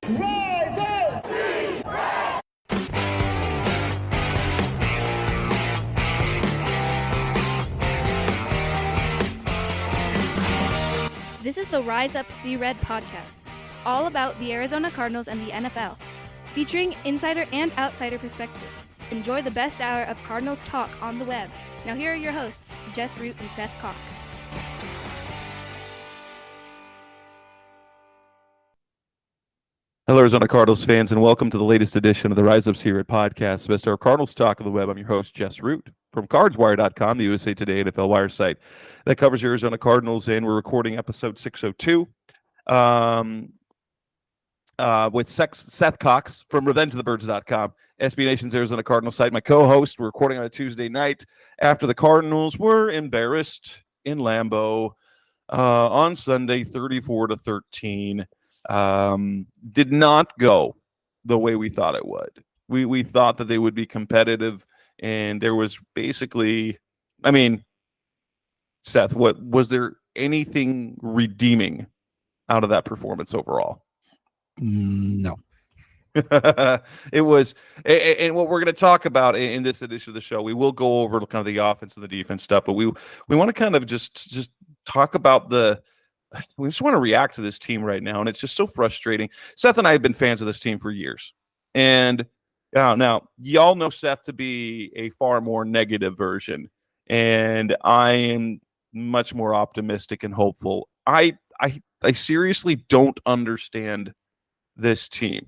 Rise up! This is the Rise Up See Red podcast, all about the Arizona Cardinals and the NFL, featuring insider and outsider perspectives. Enjoy the best hour of Cardinals talk on the web. Now here are your hosts, Jess Root and Seth Cox. Hello, Arizona Cardinals fans, and welcome to the latest edition of the Rise Up See Red podcast, the best hour of Cardinals talk on the web. I'm your host, Jess Root, from CardsWire.com, the USA Today NFL Wire site that covers the Arizona Cardinals, and we're recording episode 602 with Seth Cox from RevengeOfTheBirds.com, SB Nation's Arizona Cardinals site. My co-host, we're recording on a Tuesday night after the Cardinals were embarrassed in Lambeau on Sunday, 34-13. Did not go the way we thought it would. We thought that they would be competitive, and there was basically, Seth, what was there anything redeeming out of that performance overall? No. It was, and what we're going to talk about in this edition of the show, we will go over kind of the offense and the defense stuff, but we want to kind of just talk about we just want to react to this team right now, and it's just so frustrating. Seth and I have been fans of this team for years, and now y'all know Seth to be a far more negative version, and I am much more optimistic and hopeful. I seriously don't understand this team.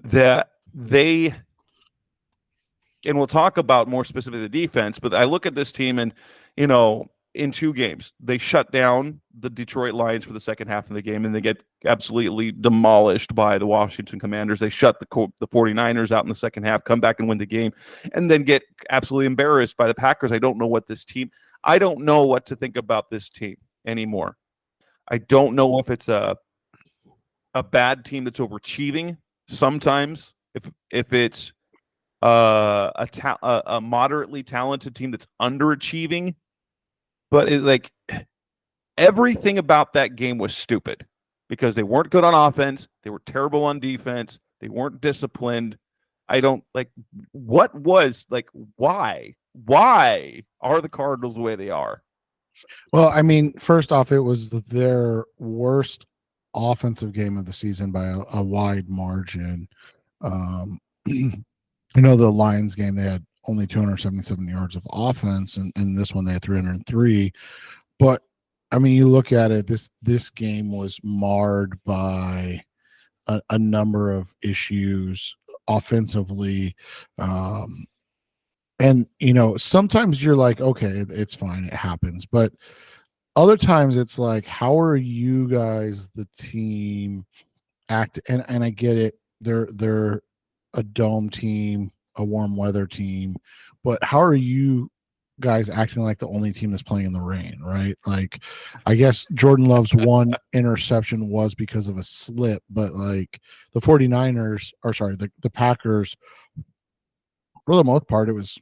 That and we'll talk about more specifically the defense, but I look at this team and, in two games, they shut down the Detroit Lions for the second half of the game, and they get absolutely demolished by the Washington Commanders. They shut the 49ers out in the second half, come back and win the game, and then get absolutely embarrassed by the Packers. I don't know what to think about this team anymore. I don't know if it's a bad team that's overachieving sometimes, if it's a moderately talented team that's underachieving. But everything about that game was stupid because they weren't good on offense. They were terrible on defense. They weren't disciplined. Why are the Cardinals the way they are? Well, first off, it was their worst offensive game of the season by a wide margin. The Lions game, they had only 277 yards of offense, and this one they had 303. But you look at it, this game was marred by a number of issues offensively. And sometimes you're like, okay, it's fine, it happens. But other times it's like, how are you guys, the team, act? And I get it, they're a dome team, a warm weather team, but how are you guys acting like the only team that's playing in the rain, right? I guess Jordan Love's one interception was because of a slip, but the 49ers, the Packers, for the most part, it was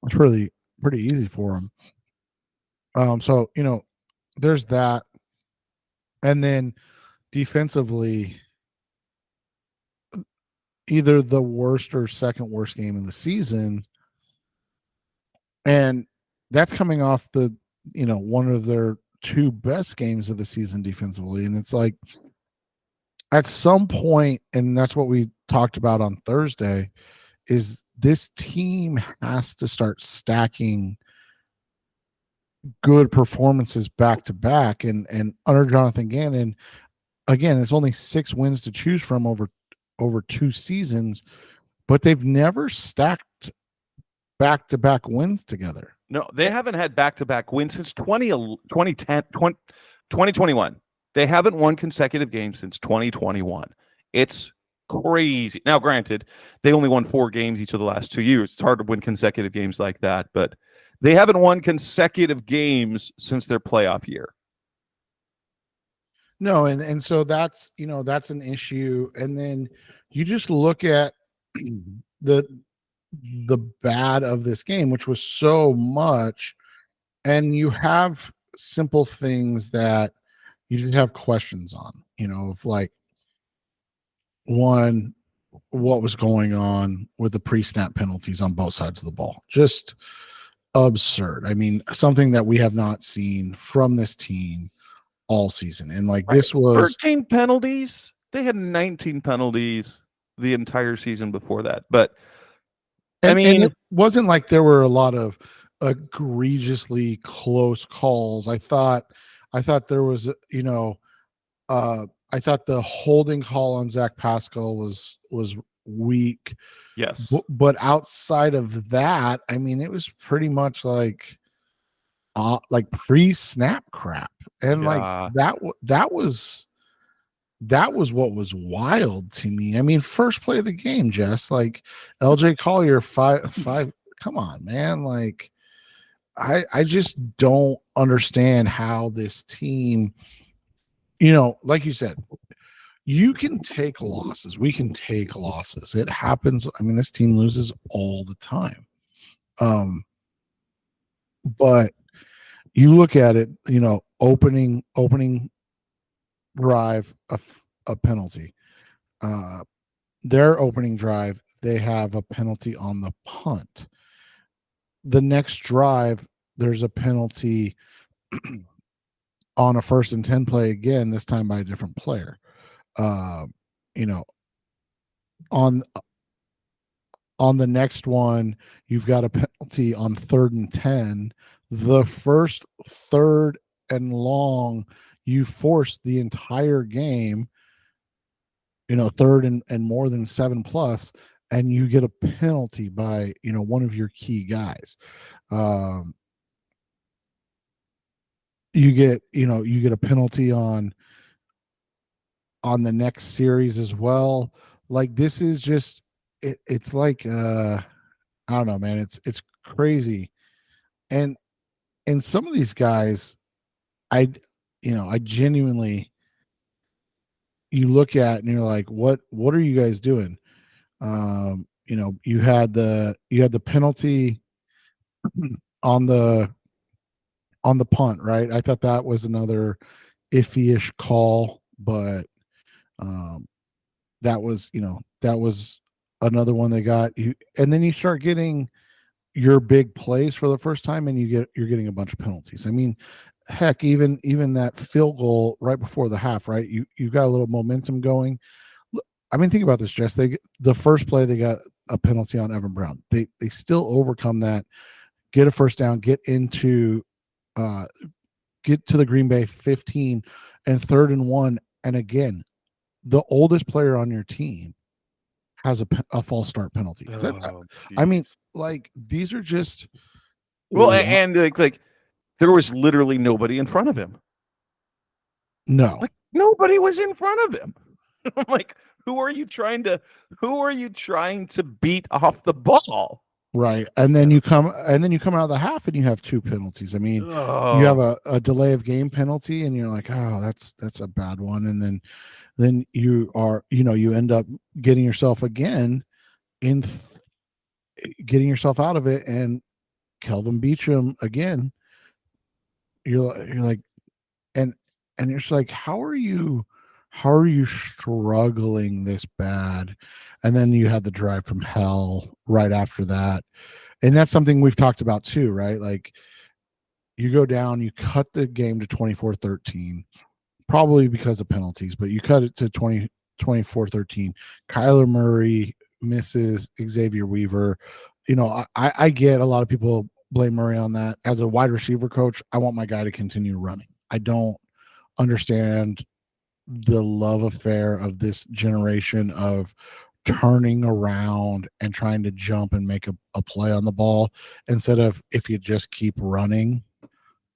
pretty easy for them. So there's that, and then defensively, either the worst or second worst game of the season, and that's coming off the one of their two best games of the season defensively. And it's like, at some point, and that's what we talked about on Thursday, is this team has to start stacking good performances back to back. And under Jonathan Gannon, again, it's only 6 wins to choose from over 2 seasons, but they've never stacked back-to-back wins together. No, they haven't had back-to-back wins since 2021. They haven't won consecutive games since 2021. It's crazy. Now, granted, they only won 4 games each of the last 2 years. It's hard to win consecutive games like that, but they haven't won consecutive games since their playoff year. No, and so that's an issue. And then you just look at the bad of this game, which was so much, and you have simple things that you just have questions on, of one, what was going on with the pre-snap penalties on both sides of the ball. Just absurd. I mean, something that we have not seen from this team all season. And like Right. this was 13 penalties. They had 19 penalties the entire season before that. But and I mean, it wasn't like there were a lot of egregiously close calls. I thought there was, I thought the holding call on Zach Pascal was weak. yes. But outside of that, I mean, it was pretty much like pre-snap crap. And like Yeah. that was what was wild to me. I mean, first play of the game, Jess, like LJ Collier five. Come on, man. Like I just don't understand how this team, like you said, you can take losses. We can take losses. It happens. I mean, this team loses all the time. But you look at it, opening drive, a penalty. Their opening drive, they have a penalty on the punt. The next drive, there's a penalty on a 1st and 10 play again, this time by a different player. On the next one, you've got a penalty on 3rd and 10. The first 3rd and long, you forced the entire game, 3rd and more than 7+, and you get a penalty by, one of your key guys. You get a penalty on the next series as well. Like this is just, it's like, I don't know, man, it's crazy. And some of these guys, I genuinely, you look at and you're like, what are you guys doing? You had the penalty on the punt, right? I thought that was another iffy-ish call, but that was another one they got you. And then you start getting your big plays for the first time, and you're getting a bunch of penalties. I mean, heck, even that field goal right before the half, right? You got a little momentum going. I mean, think about this, Jess. The first play they got a penalty on Evan Brown. They still overcome that, get a first down, get to the Green Bay 15 and 3rd and 1, and again, the oldest player on your team has a false start penalty. I mean, like these are just and like there was literally nobody in front of him. No, like nobody was in front of him. I'm like, who are you trying to beat off the ball? Right. And then you come out of the half and you have 2 penalties. I mean, you have a delay of game penalty and you're like, oh, that's a bad one. And then you are, you end up getting yourself again getting yourself out of it. And Kelvin Beachum again, you're like, and you're just like, how are you struggling this bad? And then you had the drive from hell right after that. And that's something we've talked about too, right? Like you go down, you cut the game to 24-13, probably because of penalties, but you cut it to 24-13. Kyler Murray misses Xavier Weaver. I get a lot of people blame Murray on that. As a wide receiver coach, I want my guy to continue running. I don't understand the love affair of this generation of turning around and trying to jump and make a play on the ball instead of, if you just keep running,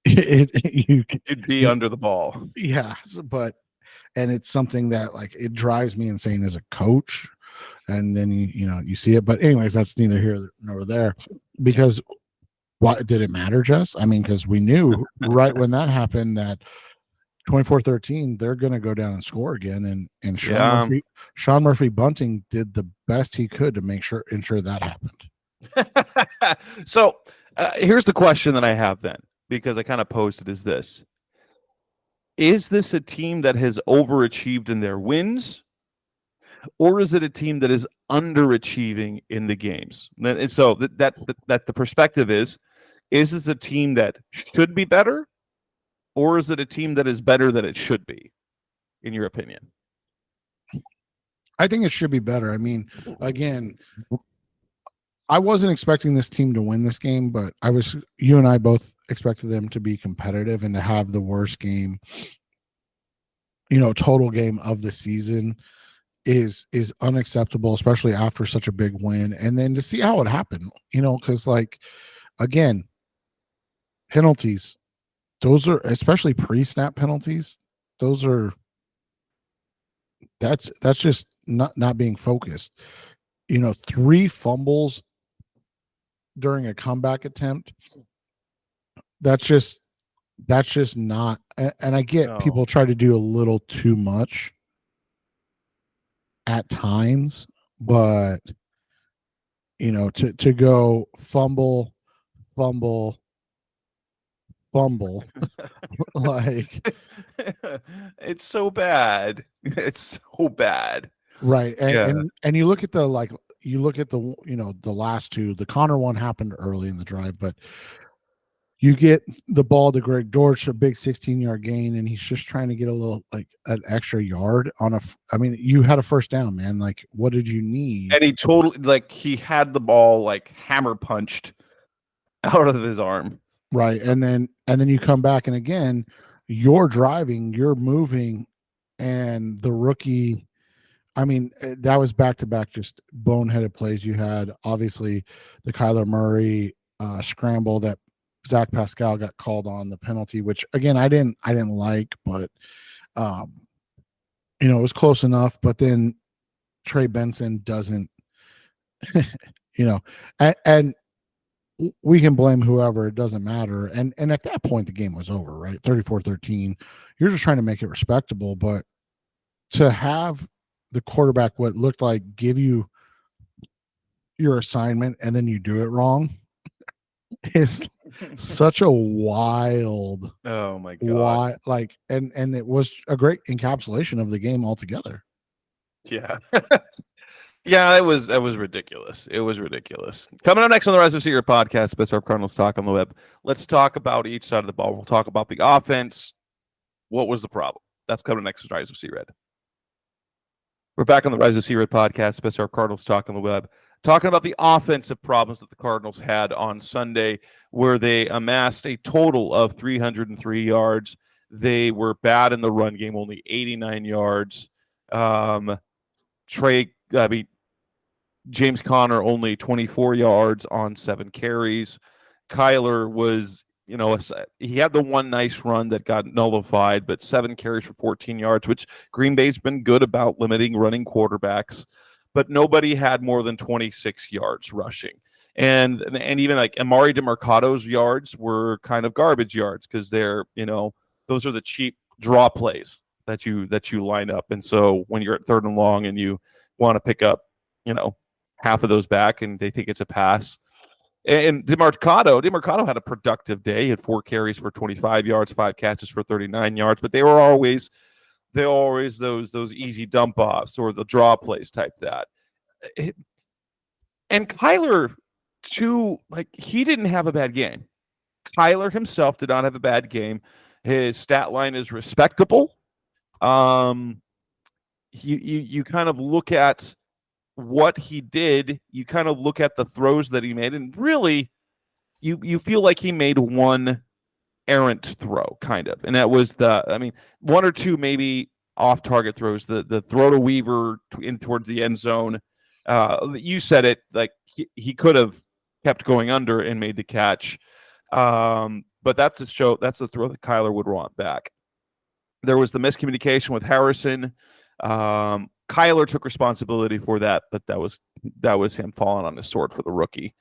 you'd be under the ball. Yeah, and it's something that like it drives me insane as a coach. And then you see it, but anyways, that's neither here nor there. Because what did it matter, Jess? I mean, because we knew right when that happened that 24-13, they're going to go down and score again. And Sean Murphy Bunting did the best he could to ensure that happened. So here's the question that I have then, because I kind of posed it as this. Is this a team that has overachieved in their wins? or is it a team that is underachieving in the games? And so that the perspective is this a team that should be better, or is it a team that is better than it should be, in your opinion? I think it should be better. I mean, again, I wasn't expecting this team to win this game, but you and I both expected them to be competitive and to have the worst game, total game of the season is unacceptable, especially after such a big win. And then to see how it happened, because again, penalties, those are, especially pre-snap penalties, that's just not being focused. 3 fumbles during a comeback attempt. That's just not. And I get people try to do a little too much at times, but to go fumble, like it's so bad. It's so bad. Right. And you look at the the last two. The Connor one happened early in the drive, but you get the ball to Greg Dortch, a big 16-yard gain, and he's just trying to get a little, an extra yard on you had a first down, man. Like, what did you need? And he totally, he had the ball, hammer punched out of his arm. Right. And then you come back, and again, you're driving, you're moving, and the rookie, that was back-to-back just boneheaded plays. You had, obviously, the Kyler Murray scramble that Zach Pascal got called on the penalty, which again I didn't like, but it was close enough. But then Trey Benson doesn't, and we can blame whoever, it doesn't matter. And at that point the game was over, right? 34-13. You're just trying to make it respectable, but to have the quarterback what looked like give you your assignment and then you do it wrong is such a wild, oh my god, and it was a great encapsulation of the game altogether. Yeah. Yeah, that was ridiculous. It was ridiculous. Coming up next on the Rise of Secret podcast, Best of Cardinals Talk on the Web. Let's talk about each side of the ball. We'll talk about the offense. What was the problem? That's coming next on Rise of Sea Red. We're back on the Rise of Sea Red podcast, Best of Cardinals Talk on the Web, talking about the offensive problems that the Cardinals had on Sunday, where they amassed a total of 303 yards. They were bad in the run game, only 89 yards. James Conner only 24 yards on 7 carries. Kyler was, he had the one nice run that got nullified, but 7 carries for 14 yards, which Green Bay's been good about limiting running quarterbacks, but nobody had more than 26 yards rushing. And even Amari DeMercado's yards were kind of garbage yards because they're, those are the cheap draw plays that you line up. And so when you're at 3rd and long and you want to pick up, half of those back and they think it's a pass. And DeMercado had a productive day. He had 4 carries for 25 yards, 5 catches for 39 yards, but they're always those easy dump offs or the draw plays type that. And Kyler too, he didn't have a bad game. Kyler himself did not have a bad game. His stat line is respectable. You kind of look at what he did, you kind of look at the throws that he made, and really you feel like he made one errant throw, kind of. And that was one or two maybe off target throws. The throw to Weaver in towards the end zone. You said it, he could have kept going under and made the catch. But that's the throw that Kyler would want back. There was the miscommunication with Harrison. Kyler took responsibility for that, but that was him falling on his sword for the rookie.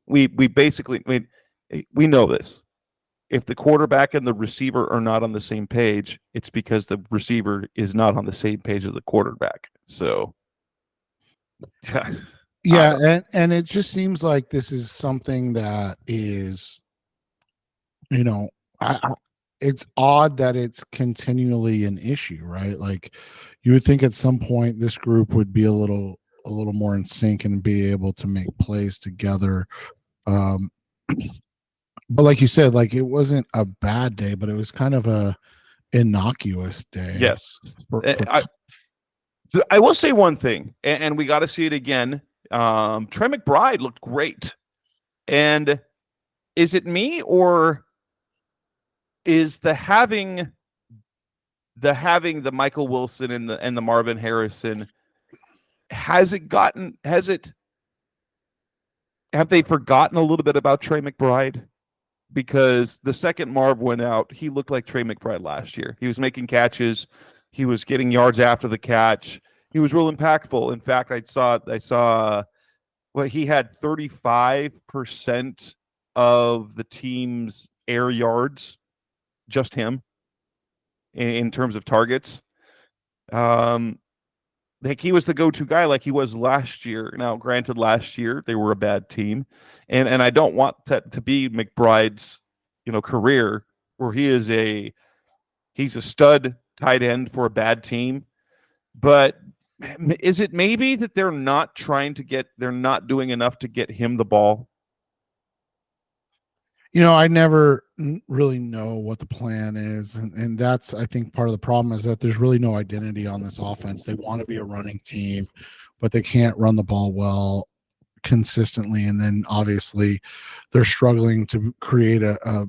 We basically, we know this. If the quarterback and the receiver are not on the same page, it's because the receiver is not on the same page as the quarterback. So, yeah, and it just seems like this is something that is, it's odd that it's continually an issue, right? Like you would think at some point this group would be a little more in sync and be able to make plays together. Um, but like you said, like it wasn't a bad day, but it was kind of a innocuous day. Yes. I will say one thing, and we got to see it again. Trey McBride looked great. And is it me, or is the having the Michael Wilson and the Marvin Harrison, have they forgotten a little bit about Trey McBride? Because the second Marv went out, he looked like Trey McBride last year. He was making catches, he was getting yards after the catch. He was real impactful. In fact, I saw well, he had 35% of the team's air yards, just him, in terms of targets. Like he was the go-to guy like he was last year. Now, granted, last year they were a bad team, and I don't want that to be McBride's, career where he's a stud tight end for a bad team. But is it maybe that they're not doing enough to get him the ball? I never really know what the plan is. And that's, I think, part of the problem is that there's really no identity on this offense. They want to be a running team, but they can't run the ball well consistently. And then obviously they're struggling to create a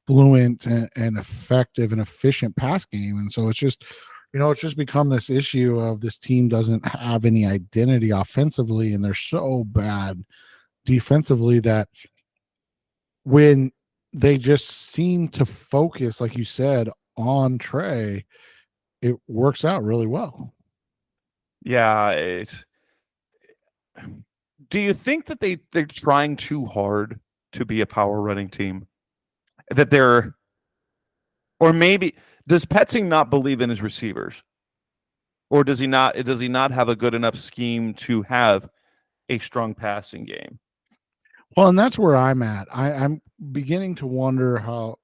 fluent and effective and efficient pass game. And so it's just, it's just become this issue of this team doesn't have any identity offensively, and they're so bad defensively that when they just seem to focus, like you said, on Trey, it works out really well. Yeah. Do you think that they're trying too hard to be a power running team? Or maybe does Petzing not believe in his receivers? Or does he not have a good enough scheme to have a strong passing game? Well, and that's where I'm at. I'm beginning to wonder how,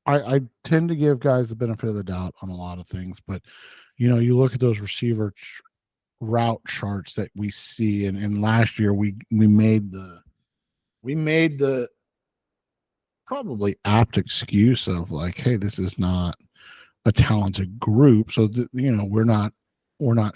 I tend to give guys the benefit of the doubt on a lot of things, but you look at those receiver route charts that we see, and last year we made the probably apt excuse of like, hey, this is not a talented group, so we're not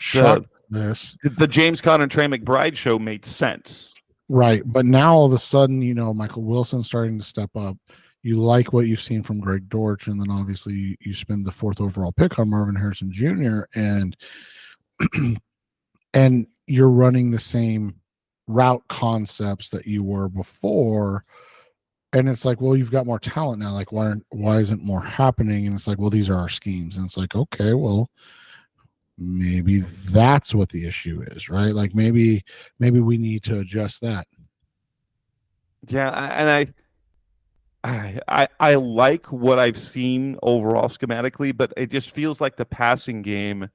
shocked at this. The James Conner and Trey McBride show made sense. Right. But now all of a sudden, Michael Wilson starting to step up. You like what you've seen from Greg Dortch, and then obviously you spend the 4th overall pick on Marvin Harrison Jr. and and you're running the same route concepts that you were before. And it's like, well, you've got more talent now. Like, why isn't more happening? And it's like, well, these are our schemes. And it's like, okay, well, maybe that's what the issue is, right? Like maybe we need to adjust that. Yeah, and I like what I've seen overall schematically, but it just feels like the passing game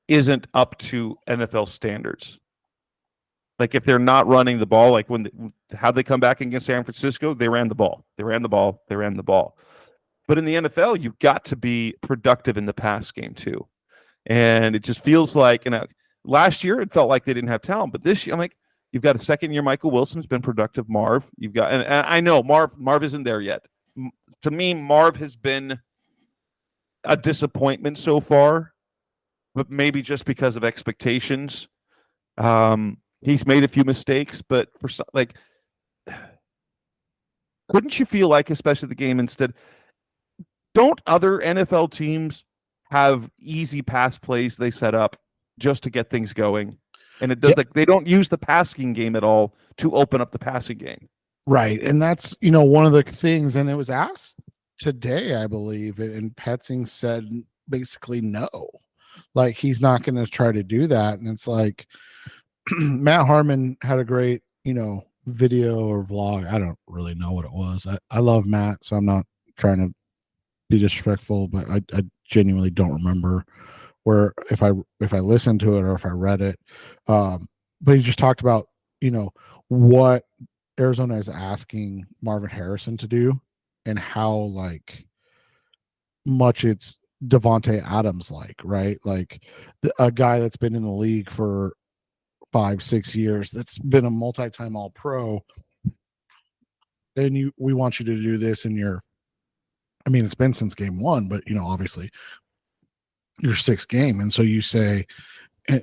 isn't up to NFL standards. Like if they're not running the ball, like how they come back against San Francisco, they ran the ball. But in the NFL, you've got to be productive in the pass game too. And it just feels like, last year it felt like they didn't have talent, but this year I'm like, you've got a second-year Michael Wilson's been productive. Marv, you've got, and I know Marv isn't there yet. To me, Marv has been a disappointment so far, but maybe just because of expectations. He's made a few mistakes, but for some, like, couldn't you feel like, especially the game instead, don't other NFL teams have easy pass plays they set up just to get things going? And it does, like, they don't use the passing game at all to open up the passing game. Right. And that's, one of the things, and it was asked today, I believe, and Petzing said basically no. Like, he's not going to try to do that. And it's like, Matt Harmon had a great, video or vlog. I don't really know what it was. I love Matt, so I'm not trying to be disrespectful, but I genuinely don't remember where if I listened to it or if I read it. But he just talked about, what Arizona is asking Marvin Harrison to do. and how like much it's Devontae Adams like, right? Like a guy that's been in the league for 5-6 years, that's been a multi-time all pro, and we want you to do this in your, I mean, it's been since game one, but obviously your sixth game. And so you say,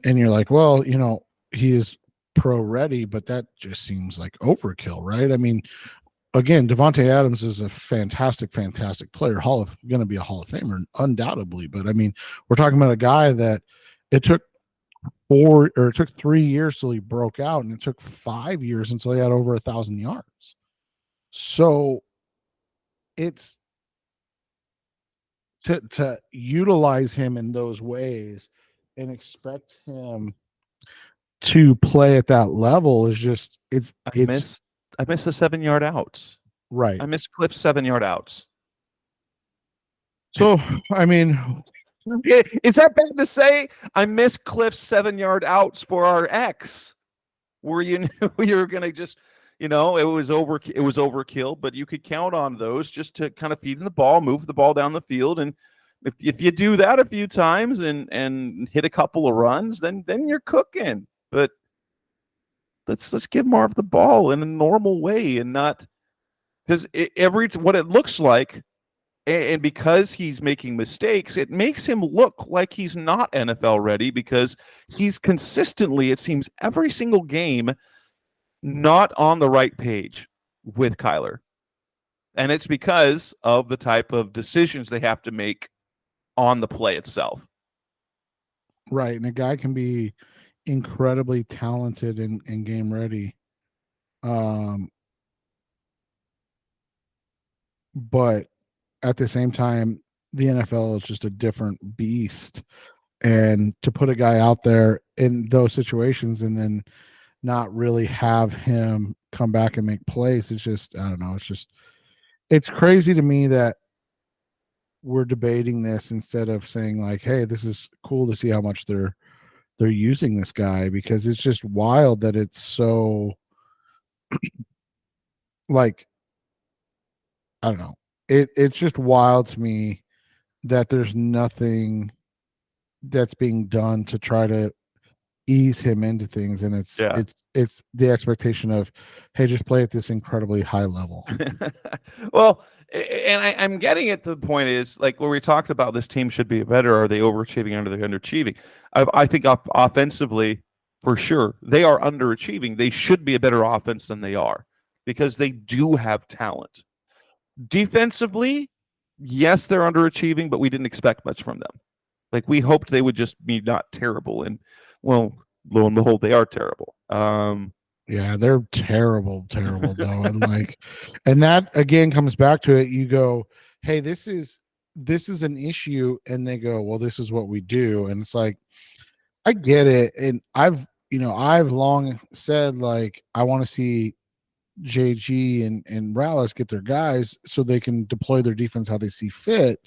and you're like, well, he is pro ready, but that just seems like overkill, right? I mean, again, Devontae Adams is a fantastic player, going to be a Hall of Famer, undoubtedly. But I mean, we're talking about a guy that it took 3 years till he broke out, and it took 5 years until he had over 1,000 yards. So it's to utilize him in those ways and expect him to play at that level is just I miss the 7-yard outs. Right. I miss Cliff's 7-yard outs. So I mean, is that bad to say? I miss Cliff's 7-yard outs for our X, where you knew you were going to just, it was overkill, but you could count on those just to kind of feed in the ball, move the ball down the field, and if you do that a few times and hit a couple of runs, then you're cooking. But let's give Marv the ball in a normal way, and not because what it looks like. And because he's making mistakes, it makes him look like he's not NFL ready, because he's consistently, it seems, every single game not on the right page with Kyler. And it's because of the type of decisions they have to make on the play itself. Right. And a guy can be incredibly talented and game ready. But at the same time, the NFL is just a different beast. And to put a guy out there in those situations and then not really have him come back and make plays, it's just, I don't know. It's crazy to me that we're debating this instead of saying like, hey, this is cool to see how much they're using this guy, because it's just wild that it's so like, I don't know. It's just wild to me that there's nothing that's being done to try to ease him into things, and it's the expectation of, hey, just play at this incredibly high level. Well, and I'm getting at the point is like where we talked about this team should be better. Are they overachieving or are they underachieving? I think offensively, for sure, they are underachieving. They should be a better offense than they are, because they do have talent. Defensively, yes, they're underachieving, but we didn't expect much from them. Like, we hoped they would just be not terrible, and well, lo and behold, they are terrible. Yeah, they're terrible though. And that again comes back to it. You go, hey, this is an issue, and they go, well, this is what we do. And it's like, I get it. And I've long said, like, I want to see JG and Rallis get their guys so they can deploy their defense how they see fit.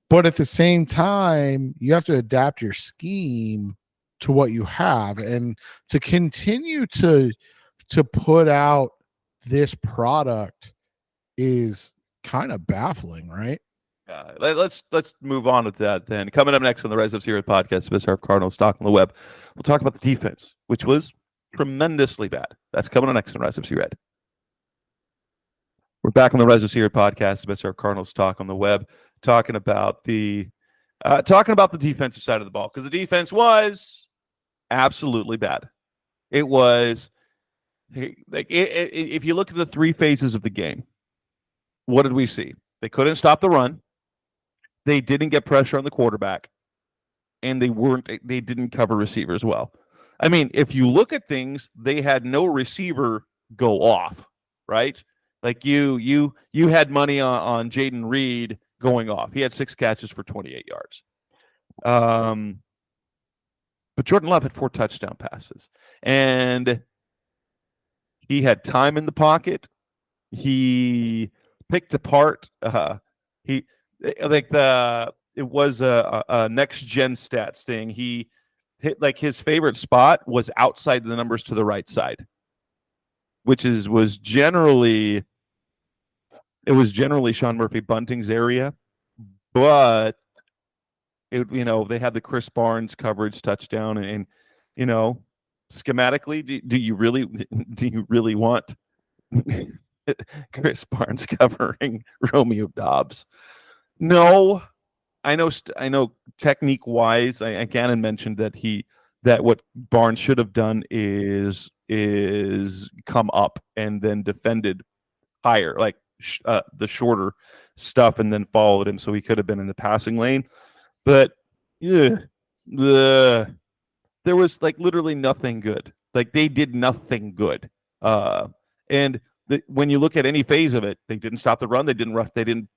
But at the same time, you have to adapt your scheme to what you have, and to continue to put out this product is kind of baffling, right? Let's move on with that then. Coming up next on the Rise of Sierra podcast, Mr. Cardinals Stock on the Web, we'll talk about the defense, which was tremendously bad. That's coming up next on Rise of Sierra. We're back on the Rise of Sierra podcast, Mr. Cardinals Talk on the Web, talking about the defensive side of the ball, because the defense was absolutely bad. It was like if you look at the three phases of the game, what did we see? They couldn't stop the run. They didn't get pressure on the quarterback, and they didn't cover receivers well. I mean, if you look at things, they had no receiver go off, right? Like you had money on Jaden Reed going off. He had 6 catches for 28 yards. But Jordan Love had 4 touchdown passes, and he had time in the pocket. He picked apart. It was a next gen stats thing. He hit, like, his favorite spot was outside the numbers to the right side, which was generally It was generally Sean Murphy Bunting's area, but they had the Chris Barnes coverage touchdown, and schematically, do you really want Chris Barnes covering Romeo Dobbs? No, I know. Technique wise, Gannon mentioned that what Barnes should have done is come up and then defended higher, like the shorter stuff, and then followed him, so he could have been in the passing lane. But there was like literally nothing good. Like they did nothing good. And when you look at any phase of it, they didn't stop the run. They didn't rush. They didn't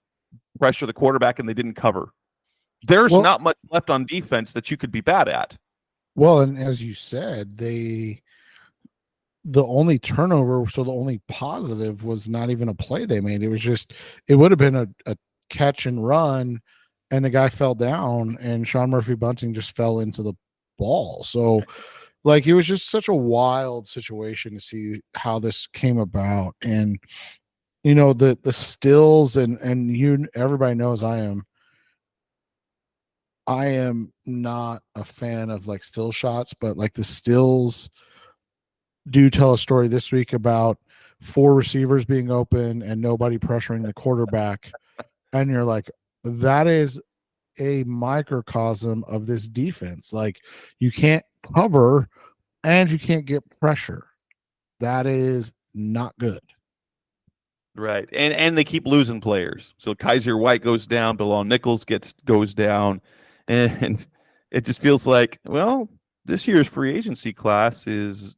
pressure the quarterback, and they didn't cover. There's not much left on defense that you could be bad at. Well, and as you said, the only turnover, so the only positive was not even a play they made. It was just, it would have been a catch and run, and the guy fell down, and Sean Murphy Bunting just fell into the ball. So, like, it was just such a wild situation to see how this came about. And, the stills, and everybody knows I am not a fan of like still shots, but like the stills do tell a story this week about 4 receivers being open and nobody pressuring the quarterback. And you're like, that is a microcosm of this defense. Like, you can't cover and you can't get pressure. That is not good. Right. And they keep losing players. So Kaiser White goes down, Bilal Nichols goes down. And it just feels like, well, this year's free agency class is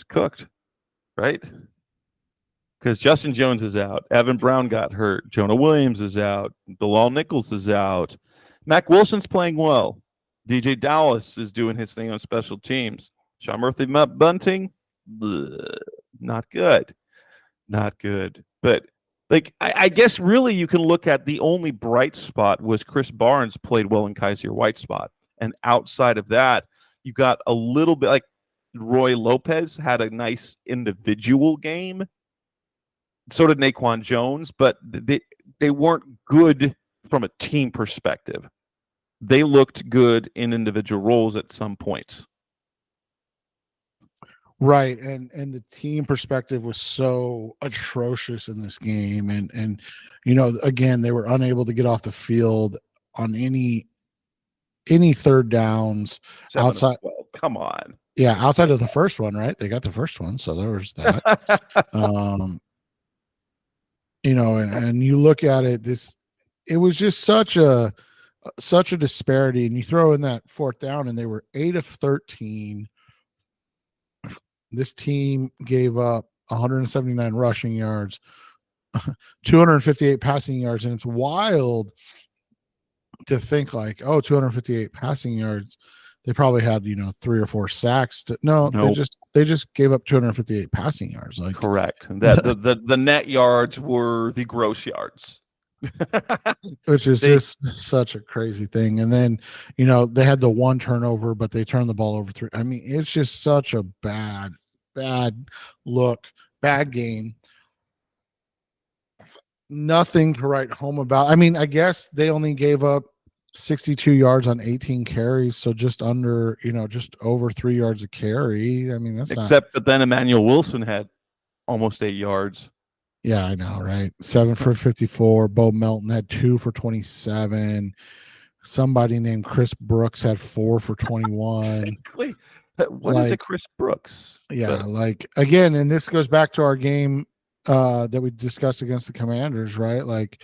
cooked, right? Because Justin Jones is out. Evan Brown got hurt. Jonah Williams is out. Bilal Nichols is out. Mac Wilson's playing well. DJ Dallas is doing his thing on special teams. Sean Murphy Bunting, not good. Not good. But like, I guess really you can look at the only bright spot was Chris Barnes played well in Kaiser White's spot. And outside of that, you got a little bit like Roy Lopez had a nice individual game. So did Naquan Jones, but they weren't good from a team perspective. They looked good in individual roles at some points. Right. And the team perspective was so atrocious in this game. And again, they were unable to get off the field on any third downs outside. Come on. Yeah, outside of the first one, right? They got the first one, so there was that. And you look at it, it was just such a disparity. And you throw in that fourth down, and they were 8 of 13. This team gave up 179 rushing yards, 258 passing yards, and it's wild to think like, 258 passing yards. They probably had 3 or 4 sacks. Nope. They just gave up 258 passing yards. Like, correct. That the net yards were the gross yards. Which is just such a crazy thing. And then, they had the 1 turnover, but they turned the ball over 3. I mean, it's just such a bad look, bad game. Nothing to write home about. I mean, I guess they only gave up 62 yards on 18 carries, so just under, just over 3 yards a carry. I mean, but then Emmanuel Wilson had almost 8 yards. Yeah, I know, right? 7 for 54. Bo Melton had 2 for 27. Somebody named Chris Brooks had 4 for 21. Exactly. What is it, Chris Brooks? Yeah, again, and this goes back to our game that we discussed against the Commanders, right? Like,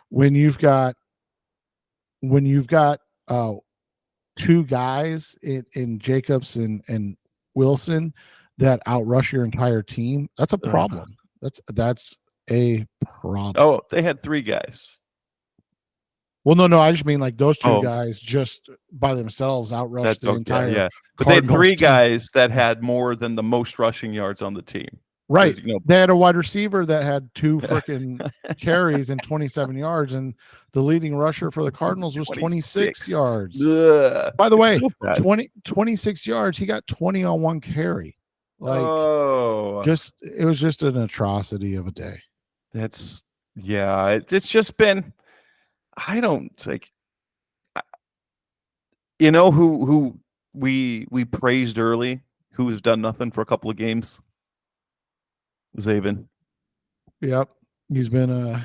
when you've got 2 guys in Jacobs and Wilson that outrush your entire team, that's a problem. That's a problem. Oh, they had 3 guys. Well, no, I just mean like those 2 guys just by themselves outrushed the entire. Yeah. But they had 3 guys that had more than the most rushing yards on the team. Right. They had a wide receiver that had 2 freaking carries and 27 yards, and the leading rusher for the Cardinals was 26 yards. By the way, 26 yards. He got 20 on 1 carry. Like, it was just an atrocity of a day. Yeah, it's just been. I don't like. You know who we praised early, who has done nothing for a couple of games? Zabin. Yep. He's been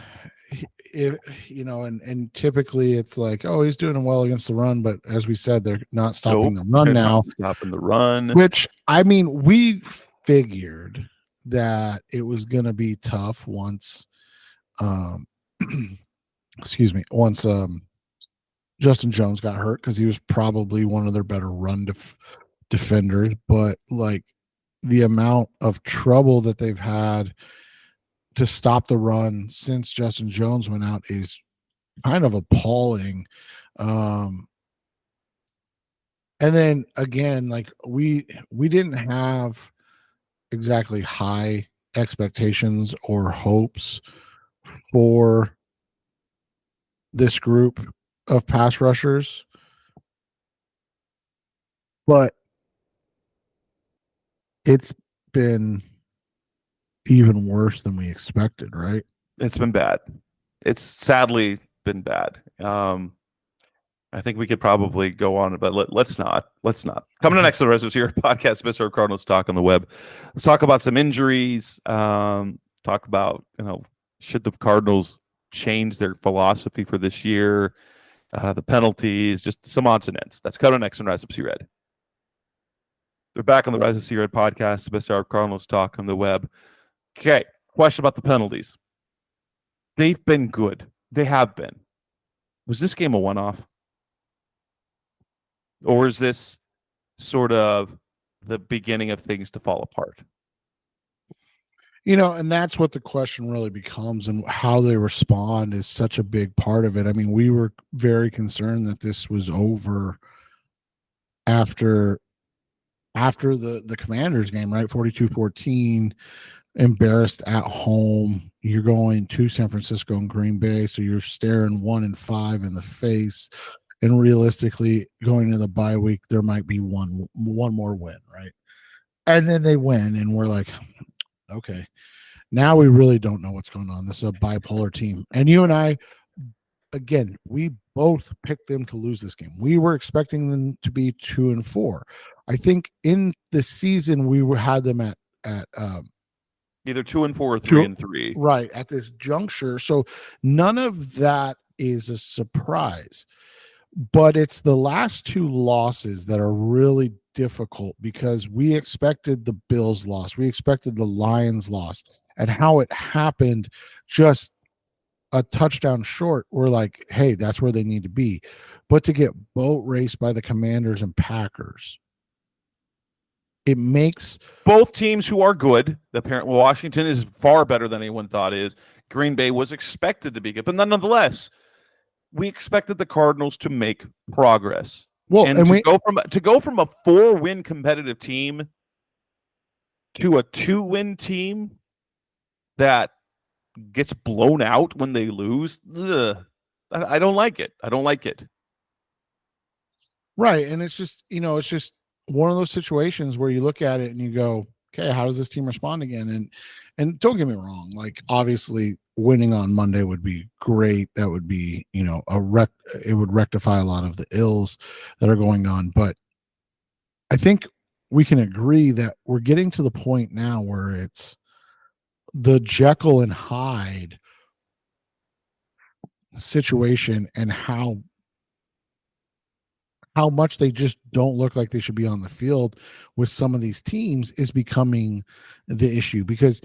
and typically it's like, oh, he's doing well against the run, but as we said, they're not stopping Nope, the run they're now. not stopping the run. Which, I mean, we figured that it was going to be tough once, excuse me, once Justin Jones got hurt, because he was probably one of their better run defenders. But like the amount of trouble that they've had to stop the run since Justin Jones went out is kind of appalling. And then again, like we didn't have exactly high expectations or hopes for this group of pass rushers, but it's been even worse than we expected, right? It's been bad. It's sadly been bad. I think we could probably go on, but let's not. Let's not. Coming up next on the Residents Here podcast, Mr. Cardinals Talk on the Web. Let's talk about some injuries. Talk about, should the Cardinals change their philosophy for this year? The penalties, just some odds and ends. That's coming up next on Residents Red. They're back on the Residents Red podcast, Mr. Cardinals Talk on the Web. Okay, question about the penalties. They've been good. They have been. Was this game a one-off? Or is this sort of the beginning of things to fall apart? And that's what the question really becomes, and how they respond is such a big part of it. I mean, we were very concerned that this was over after the Commanders game, right? 42-14, embarrassed at home. You're going to San Francisco and Green Bay, so you're staring 1-5 in the face. And realistically, going into the bye week, there might be one more win, right? And then they win, and we're like, okay, now we really don't know what's going on. This is a bipolar team. And you and I, again, we both picked them to lose this game. We were expecting them to be 2-4. I think in the season we had them at either 2-4 or 3-3. Right, at this juncture. So none of that is a surprise. But it's the last two losses that are really difficult, because we expected the Bills loss. We expected the Lions loss, and how it happened, just a touchdown short. We're like, hey, that's where they need to be. But to get boat raced by the Commanders and Packers, it makes both teams who are good. Apparently, Washington is far better than anyone thought is. Green Bay was expected to be good, but nonetheless, we expected the Cardinals to make progress. Well, and to go from a 4-win competitive team to a 2-win team that gets blown out when they lose. I don't like it. I don't like it. Right. And it's just one of those situations where you look at it and you go, okay, how does this team respond again? And don't get me wrong, like obviously winning on Monday would be great. That would be, it would rectify a lot of the ills that are going on. But I think we can agree that we're getting to the point now where it's the Jekyll and Hyde situation, and how much they just don't look like they should be on the field with some of these teams is becoming the issue. Because,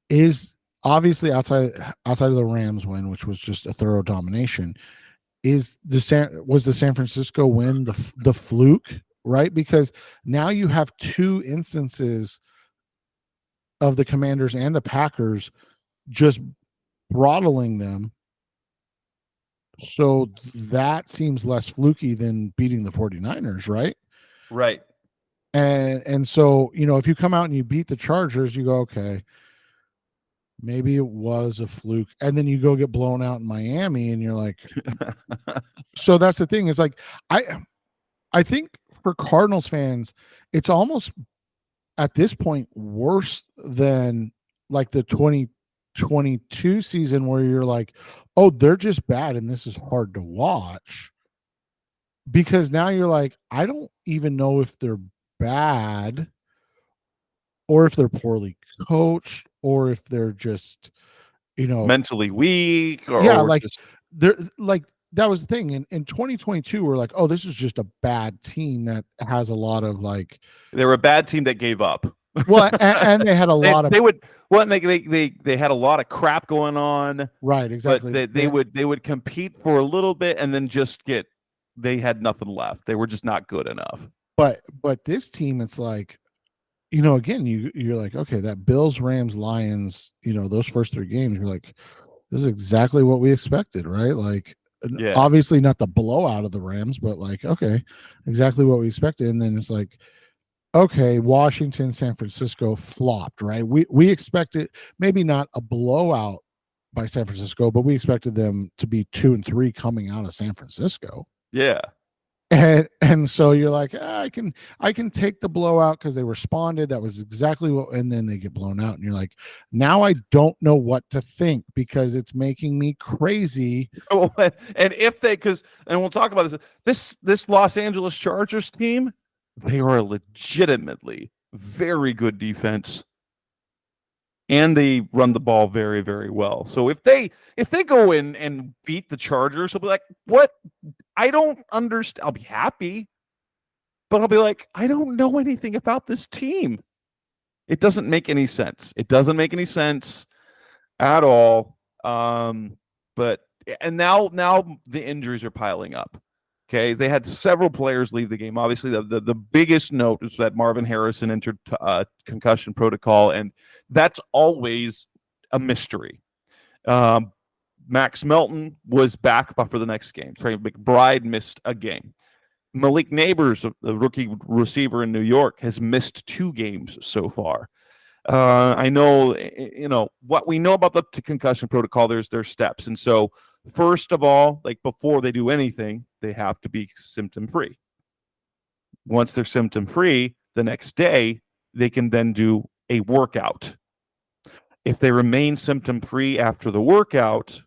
is obviously outside of the Rams win, which was just a thorough domination, was the San Francisco win the fluke, right? Because now you have two instances of the Commanders and the Packers just throttling them. So that seems less fluky than beating the 49ers, right? Right. And so, if you come out and you beat the Chargers, you go, okay, maybe it was a fluke. And then you go get blown out in Miami and you're like, so that's the thing, is like, I think for Cardinals fans, it's almost at this point worse than like the 2022 season where you're like, oh, they're just bad and this is hard to watch. Because now you're like, I don't even know if they're bad or if they're poorly coached or if they're just, mentally weak yeah, or like just they're like that was the thing in 2022. We're like, oh, this is just a bad team that has a lot of like, they were a bad team that gave up. well, and they had a lot of, they would well, and they had a lot of crap going on, right, but exactly. they would compete for a little bit and then just they had nothing left. They were just not good enough. But this team, it's like, again, you're like, okay, that Bills, Rams, Lions, those first 3 games, you're like, this is exactly what we expected, right? Like, Yeah. obviously not the blowout of the Rams, but like, okay, exactly what we expected. And then it's like, okay, Washington, San Francisco flopped, right? We expected maybe not a blowout by San Francisco, but we expected them to be 2-3 coming out of San Francisco. Yeah. And so you're like, I can take the blowout because they responded. That was exactly what, and then they get blown out, and you're like, now I don't know what to think because it's making me crazy. Oh, and we'll talk about this Los Angeles Chargers team, they are a legitimately very good defense, and they run the ball very, very well. So if they go in and beat the Chargers, I'll be like, what? I don't understand. I'll be happy, but I'll be like, I don't know anything about this team. It doesn't make any sense. It doesn't make any sense at all. But now the injuries are piling up. Okay, they had several players leave the game. Obviously, the biggest note is that Marvin Harrison entered concussion protocol, and that's always a mystery. Max Melton was back for the next game. Trey McBride missed a game. Malik Neighbors, the rookie receiver in New York, has missed 2 games so far. I know, what we know about the concussion protocol, there's steps. And so, first of all, like before they do anything, they have to be symptom-free. Once they're symptom-free, the next day, they can then do a workout. If they remain symptom-free after the workout,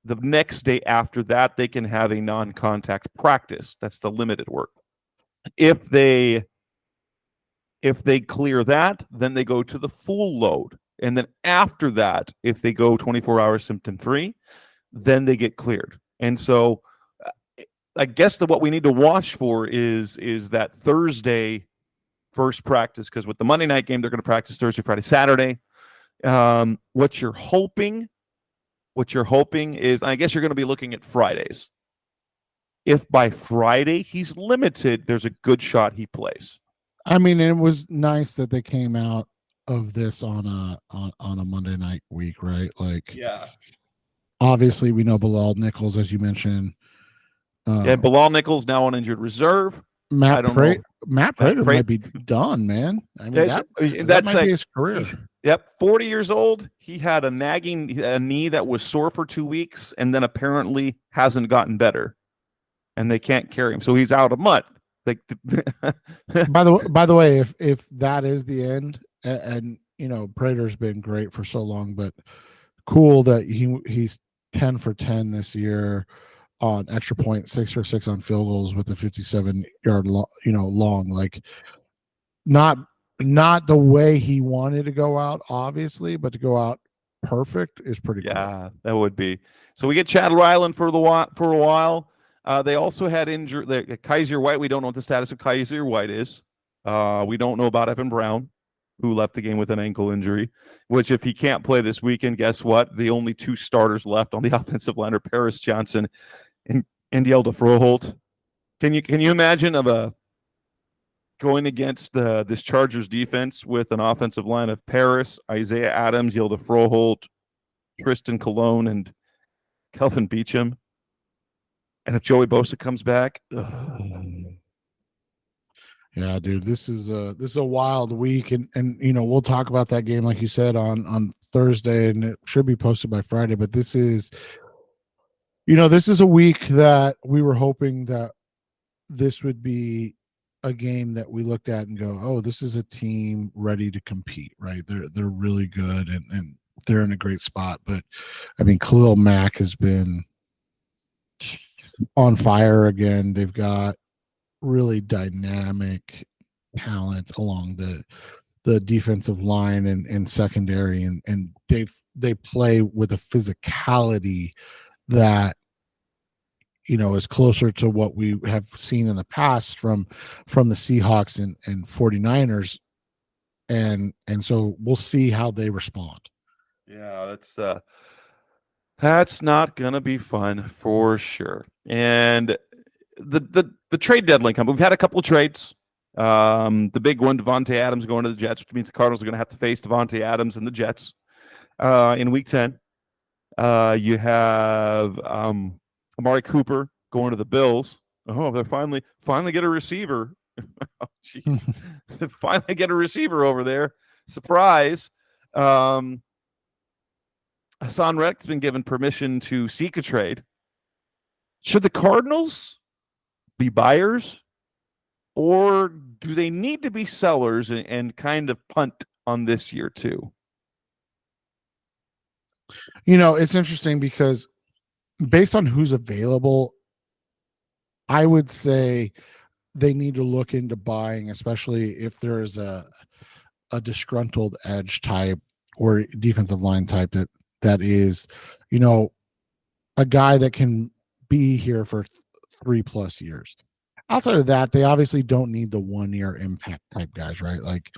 the next day after that, they can have a non-contact practice. That's the limited work. If they clear that, then they go to the full load. And then after that, if they go 24 hours symptom-free, then they get cleared. And so I guess what we need to watch for is that Thursday first practice, because with the Monday night game, they're going to practice Thursday, Friday, Saturday. What you're hoping is, I guess you're going to be looking at Fridays. If by Friday he's limited, there's a good shot he plays. I mean, it was nice that they came out of this on a Monday night week, right? Like, yeah. Obviously, we know Bilal Nichols, as you mentioned. Bilal Nichols now on injured reserve. Matt Prater might be done, man. I mean, that might be his career. Yep, 40 years old. He had a knee that was sore for 2 weeks, and then apparently hasn't gotten better, and they can't carry him, so he's out a month. Like, by the way, if that is the end, and Prater's been great for so long, but cool that he's 10 for 10 this year on extra point, 6 for 6 on field goals with the 57-yard long, like not the way he wanted to go out, obviously, but to go out perfect is pretty cool. Yeah, that would be. So we get Chad Ryland for a while. They also had injury. Kaiser White. We don't know what the status of Kaiser White is. We don't know about Evan Brown, who left the game with an ankle injury, which if he can't play this weekend, guess what? The only 2 starters left on the offensive line are Paris Johnson and Yelda Froholt. Can you imagine going against this Chargers defense with an offensive line of Paris, Isaiah Adams, Yelda Froholt, Tristan Colon, and Kelvin Beachum? And if Joey Bosa comes back, yeah, dude, this is a wild week, and we'll talk about that game like you said on Thursday, and it should be posted by Friday. But this is a week that we were hoping that this would be a game that we looked at and go, oh, this is a team ready to compete, right? They're really good, and they're in a great spot. But I mean, Khalil Mack has been on fire again. They've got really dynamic talent along the defensive line and secondary, and they play with a physicality that is closer to what we have seen in the past from the Seahawks and 49ers, and so we'll see how they respond. Yeah, that's not gonna be fun for sure. And the trade deadline come. We've had a couple of trades. The big one, Devontae Adams going to the Jets, which means the Cardinals are going to have to face Devontae Adams and the Jets in Week 10. You have Amari Cooper going to the Bills. Oh, they're finally get a receiver. Oh, jeez, finally get a receiver over there. Surprise. Hassan Reddick's been given permission to seek a trade. Should the Cardinals be buyers, or do they need to be sellers and kind of punt on this year too? It's interesting because based on who's available, I would say they need to look into buying, especially if there's a disgruntled edge type or defensive line type that is, a guy that can be here for 3+ years. Outside of that, they obviously don't need the 1-year impact type guys, right? Like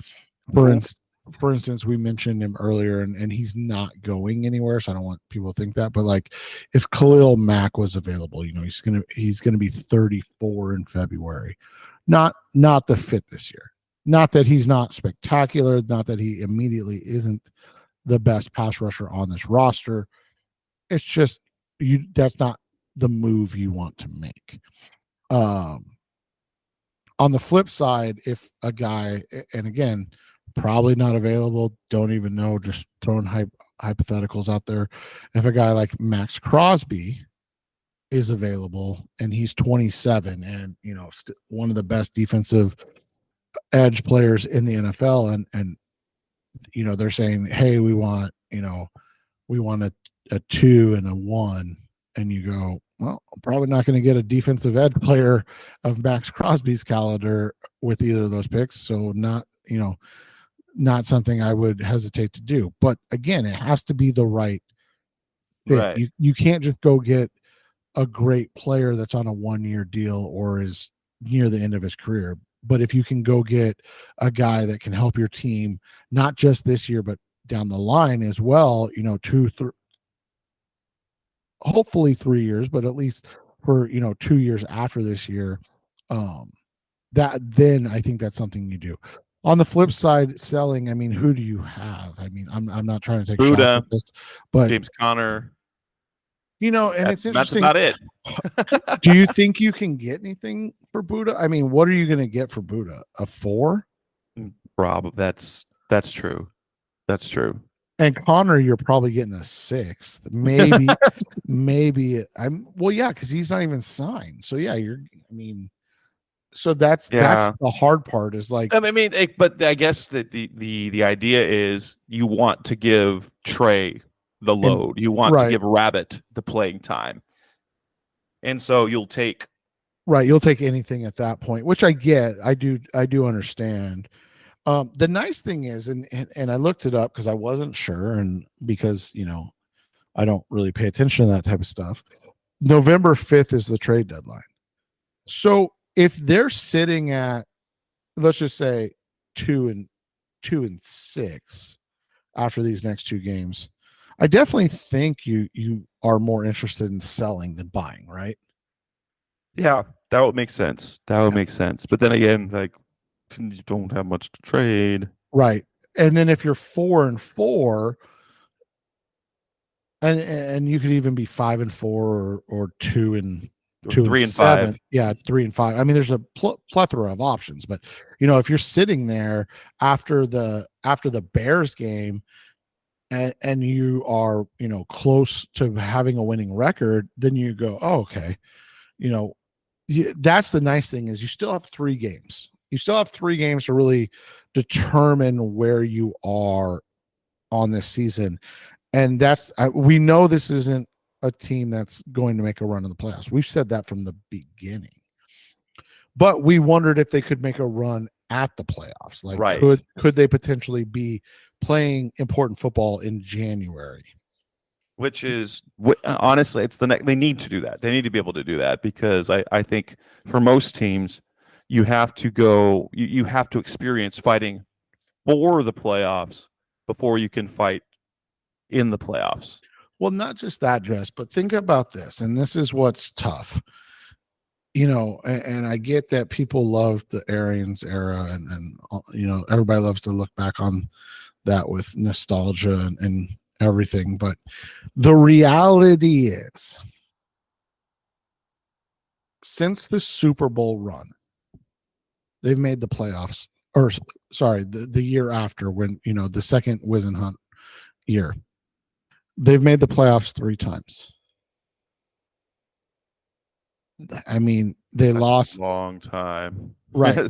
for instance, we mentioned him earlier, and he's not going anywhere, so I don't want people to think that. But like, if Khalil Mack was available, he's gonna be 34 in February. Not the fit this year. Not that he's not spectacular. Not that he immediately isn't the best pass rusher on this roster. It's just that's not the move you want to make. On the flip side, if a guy, and again, probably not available, don't even know, just throwing hypotheticals out there. If a guy like Max Crosby is available and he's 27 and one of the best defensive edge players in the NFL, and they're saying, hey, we want a 2 and a 1, and you go, well, I'm probably not going to get a defensive edge player of Max Crosby's caliber with either of those picks, so not something I would hesitate to do. But again, it has to be the right fit. Right. You can't just go get a great player that's on a 1-year deal or is near the end of his career. But if you can go get a guy that can help your team, not just this year, but down the line as well, 2, 3, hopefully 3 years, but at least for 2 years after this year, then I think that's something you do. On the flip side, selling, I mean, who do you have? I mean, I'm not trying to take shots at this, but James Conner, and it's interesting. That's about it. Do you think you can get anything for Buddha? I mean, what are you going to get for Buddha? A 4? Rob, that's true. That's true. And Connor, you're probably getting a 6th, maybe. Because he's not even signed. So yeah, so that's the hard part. Is like, I mean, but I guess that the idea is you want to give Trey the load. You want to give Rabbit the playing time, and so you'll take anything at that point, which I get. I do understand. The nice thing is, and I looked it up because I wasn't sure, and because I don't really pay attention to that type of stuff. November 5th is the trade deadline. So if they're sitting at, let's just say 2 and 6 after these next 2 games, I definitely think you are more interested in selling than buying, right? Yeah, that would make sense. Make sense. But then again, like, you don't have much to trade, right? And then if you're 4 and 4, and you could even be 5 and 4 or 2 and 3 and 7. 5. Yeah, 3 and 5. I mean, there's a plethora of options, but if you're sitting there after the Bears game and you are close to having a winning record, then you go, oh, okay, that's the nice thing is you still have 3 games. You still have 3 games to really determine where you are on this season. And we know this isn't a team that's going to make a run in the playoffs. We've said that from the beginning. But we wondered if they could make a run at the playoffs. Like, Right. could they potentially be playing important football in January? Which is honestly, they need to do that. They need to be able to do that, because I think for most teams, you have to go. You have to experience fighting for the playoffs before you can fight in the playoffs. Well, not just that, Jess, but think about this, and this is what's tough. And I get that people love the Arians era, and everybody loves to look back on that with nostalgia and everything. But the reality is, since the Super Bowl run, they've made the playoffs, or sorry, the year after, when, the second Wisenhunt year, they've made the playoffs 3 times. I mean, that's lost a long time, right?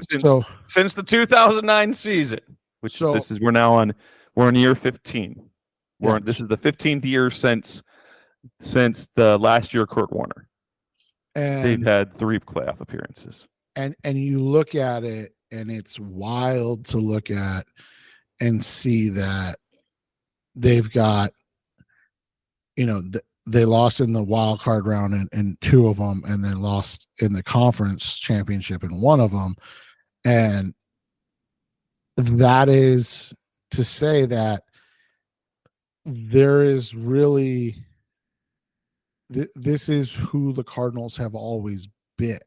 since the 2009 season, we're in year 15. This is the 15th year since the last year Kurt Warner. And they've had 3 playoff appearances. And you look at it, and it's wild to look at and see that they've got, they lost in the wild card round in 2 of them, and then lost in the conference championship in 1 of them. And that is to say that there is really, this is who the Cardinals have always been.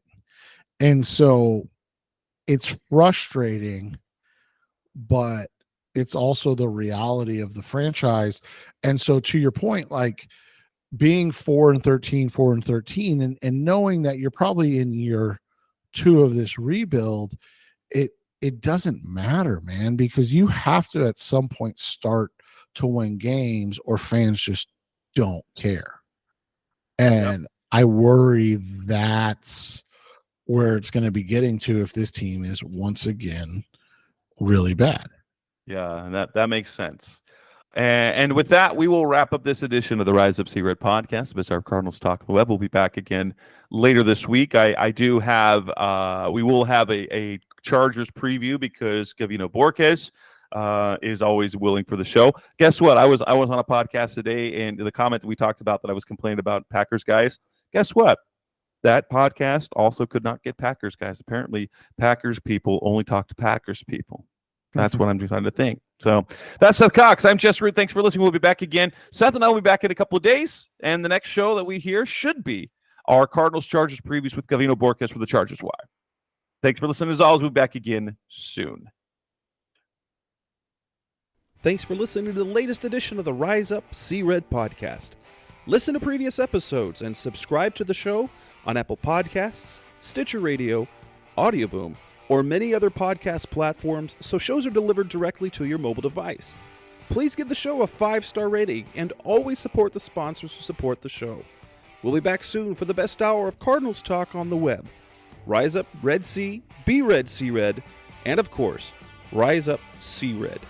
And so it's frustrating, but it's also the reality of the franchise. And so, to your point, like, being 4-13, and knowing that you're probably in year 2 of this rebuild, it doesn't matter, man, because you have to at some point start to win games, or fans just don't care. And I worry that's where it's going to be getting to if this team is once again really bad. Yeah, and that makes sense. And with that, we will wrap up this edition of the Rise Up See Red podcast. The Bizarre Cardinals Talk on the Web. We'll be back again later this week. I do have we will have a Chargers preview, because Gavino Borges is always willing for the show. Guess what? I was on a podcast today, and the comment that we talked about, that I was complaining about Packers guys. Guess what? That podcast also could not get Packers guys. Apparently, Packers people only talk to Packers people. That's what I'm trying to think. So that's Seth Cox. I'm Jess Root. Thanks for listening. We'll be back again. Seth and I will be back in a couple of days. And the next show that we hear should be our Cardinals-Chargers previews with Gavino Borges for the Chargers Wire. Thanks for listening. As always, we'll be back again soon. Thanks for listening to the latest edition of the Rise Up See Red podcast. Listen to previous episodes and subscribe to the show on Apple Podcasts, Stitcher Radio, Audioboom, or many other podcast platforms, so shows are delivered directly to your mobile device. Please give the show a 5-star rating, and always support the sponsors who support the show. We'll be back soon for the best hour of Cardinals talk on the web. Rise up, Red Sea, be Red, See Red, and of course, Rise Up, See Red.